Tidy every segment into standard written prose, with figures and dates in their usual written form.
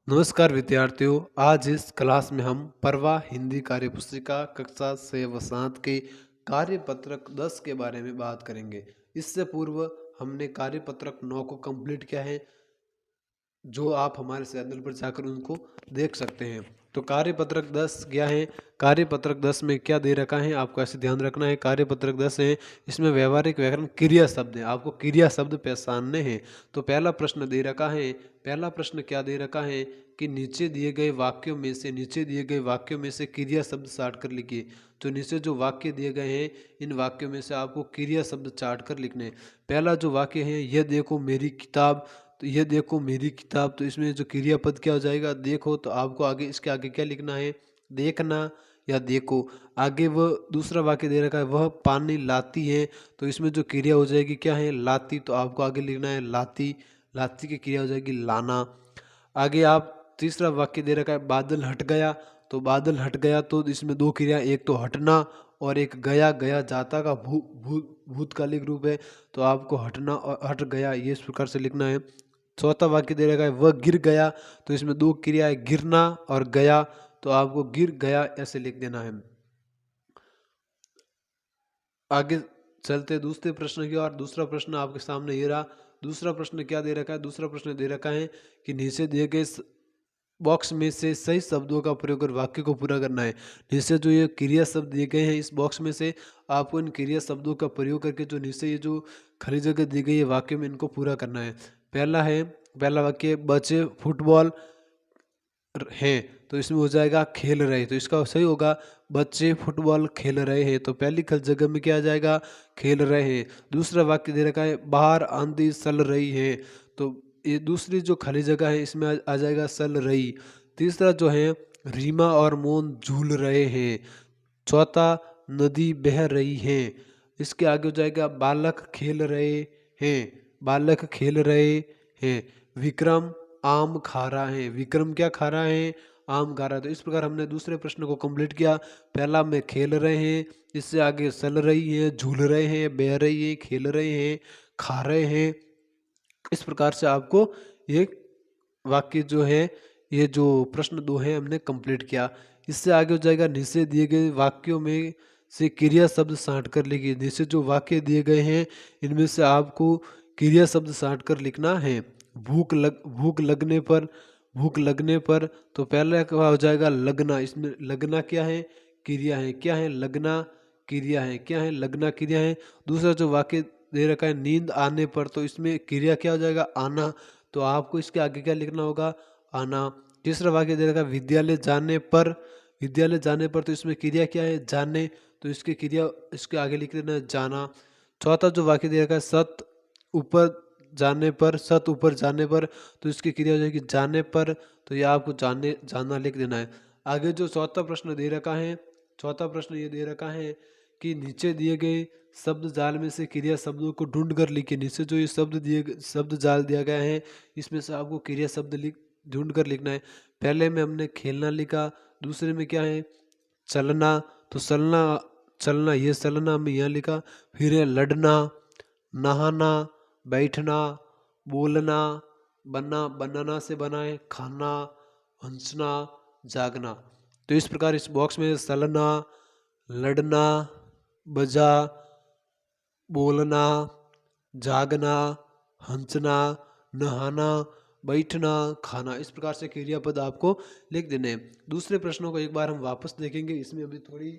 नमस्कार विद्यार्थियों, आज इस क्लास में हम परवा हिंदी कार्यपुस्तिका कक्षा 6 व 7 के कार्यपत्रक 10 के बारे में बात करेंगे। इससे पूर्व हमने कार्यपत्रक 9 को कंप्लीट किया है, जो आप हमारे चैनल पर जाकर उनको देख सकते हैं। तो कार्यपत्रक 10 क्या है? कार्यपत्रक 10 में क्या दे रखा है आपको ऐसे ध्यान रखना है। कार्यपत्रक 10 है, इसमें व्यवहारिक व्याकरण क्रिया शब्द है, आपको क्रिया शब्द पहचानने हैं। तो पहला प्रश्न दे रखा है, पहला प्रश्न क्या दे रखा है कि नीचे दिए गए वाक्यों में से क्रिया शब्द छाट कर लिखिए। तो नीचे जो वाक्य दिए गए हैं, इन वाक्यों में से आपको क्रिया शब्द छाट कर लिखने हैं। पहला जो वाक्य है, यह देखो मेरी किताब, तो ये देखो मेरी किताब, तो इसमें जो क्रियापद क्या हो जाएगा? देखो। तो आपको आगे इसके आगे क्या लिखना है? देखना या देखो। आगे वह दूसरा वाक्य दे रखा है, वह पानी लाती है, तो इसमें जो क्रिया हो जाएगी क्या है? लाती। तो आपको आगे लिखना है लाती, लाती की क्रिया हो जाएगी लाना। आगे आप तीसरा वाक्य दे रखा है, बादल हट गया, तो बादल हट गया, तो इसमें दो क्रिया, एक तो हटना और एक गया। गया जाता का भूतकालिक रूप है, तो आपको हटना और हट गया ये इस प्रकार से लिखना है। चौथा वाक्य दे रखा है, वह गिर गया, तो इसमें दो क्रिया है, गिरना और गया, तो आपको गिर गया ऐसे लिख देना है। आगे चलते दूसरे प्रश्न की ओर। दूसरा प्रश्न आपके सामने ये रहा। दूसरा प्रश्न क्या दे रखा है? दूसरा प्रश्न दे रखा है कि नीचे दिए गए बॉक्स में से सही शब्दों का प्रयोग कर वाक्य को पूरा करना है। नीचे जो ये क्रिया शब्द दिए गए हैं, इस बॉक्स में से आपको इन क्रिया शब्दों का प्रयोग करके जो नीचे ये जो खाली जगह दी गई है वाक्य में, इनको पूरा करना है। पहला वाक्य, बच्चे फुटबॉल हैं, तो इसमें हो जाएगा खेल रहे, तो इसका सही होगा बच्चे फुटबॉल खेल रहे हैं। तो पहली खल जगह में क्या आ जाएगा? खेल रहे हैं। दूसरा वाक्य दे रखा है, बाहर आंधी चल रही है, तो ये दूसरी जो खाली जगह है इसमें आ जाएगा चल रही। तीसरा जो है, रीमा और मोहन झूल रहे हैं। चौथा, नदी बह रही है। इसके आगे हो जाएगा, बालक खेल रहे हैं, बालक खेल रहे हैं। विक्रम आम खा रहा है, विक्रम क्या खा रहा है? आम खा रहा है। तो इस प्रकार हमने दूसरे प्रश्न को कंप्लीट किया। पहला में खेल रहे हैं, इससे आगे चल रही है, झूल रहे हैं, बह रही है, खेल रहे हैं, खा रहे हैं। इस प्रकार से आपको ये वाक्य जो है, ये जो प्रश्न 2 है हमने कंप्लीट किया। इससे आगे हो जाएगा, नीचे दिए गए वाक्यों में से क्रिया शब्द छांट कर लिखिए। नीचे जो वाक्य दिए गए हैं, इनमें से आपको क्रिया शब्द छांट कर लिखना है। भूख लगने पर, तो पहला क्या हो जाएगा? लगना। इसमें लगना क्या है? क्रिया है। क्या है? लगना क्रिया है। क्या है? लगना क्रिया है। दूसरा जो वाक्य दे रखा है, नींद आने पर, तो इसमें क्रिया क्या हो जाएगा? आना, तो आपको इसके आगे क्या लिखना होगा? आना। तीसरा वाक्य दे रखा है, विद्यालय जाने पर, विद्यालय जाने पर, तो इसमें क्रिया क्या है? जाने, तो इसकी क्रिया इसके आगे लिख देना है जाना। चौथा जो वाक्य दे रखा है, सत ऊपर जाने पर, तो इसकी क्रिया हो जाएगी जाने पर, तो यह आपको जाना लिख देना है। आगे जो चौथा प्रश्न दे रखा है, चौथा प्रश्न ये दे रखा है कि नीचे दिए गए शब्द जाल में से क्रिया शब्दों को ढूंढ कर लिखिए। नीचे जो ये शब्द जाल दिया गया है, इसमें से आपको क्रिया शब्द ढूंढ कर लिखना है। पहले में हमने खेलना लिखा, दूसरे में क्या है? चलना, तो चलना, चलना ये चलना में यहाँ लिखा। फिर है लड़ना, नहाना, बैठना, बोलना, बनाना से बनाए, खाना, हंसना, जागना। तो इस प्रकार इस बॉक्स में चलना, लड़ना, बजा, बोलना, जागना, हंसना, नहाना, बैठना, खाना, इस प्रकार से क्रियापद आपको लिख देने हैं। दूसरे प्रश्नों को एक बार हम वापस देखेंगे। इसमें अभी थोड़ी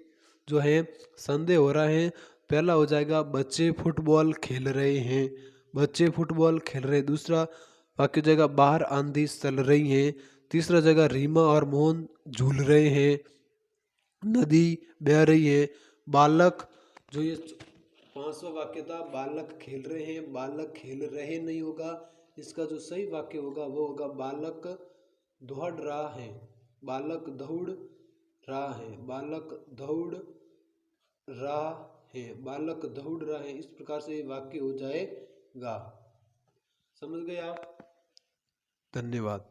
जो है संदेह हो रहा है। पहला हो जाएगा, बच्चे फुटबॉल खेल रहे हैं, बच्चे फुटबॉल खेल रहे हैं। दूसरा वाक्य हो जाएगा, बाहर आंधी चल रही है। तीसरा जगह, रीमा और मोहन झूल रहे हैं, नदी बह रही है। बालक, जो ये पांचवा वाक्य था, बालक खेल रहे हैं, बालक खेल रहे नहीं होगा। इसका जो सही वाक्य होगा वो होगा, बालक दौड़ रहा है, बालक दौड़ रहा है, बालक दौड़ रहा है, बालक दौड़ रहा है। इस प्रकार से वाक्य हो जाएगा। समझ गए आप? धन्यवाद।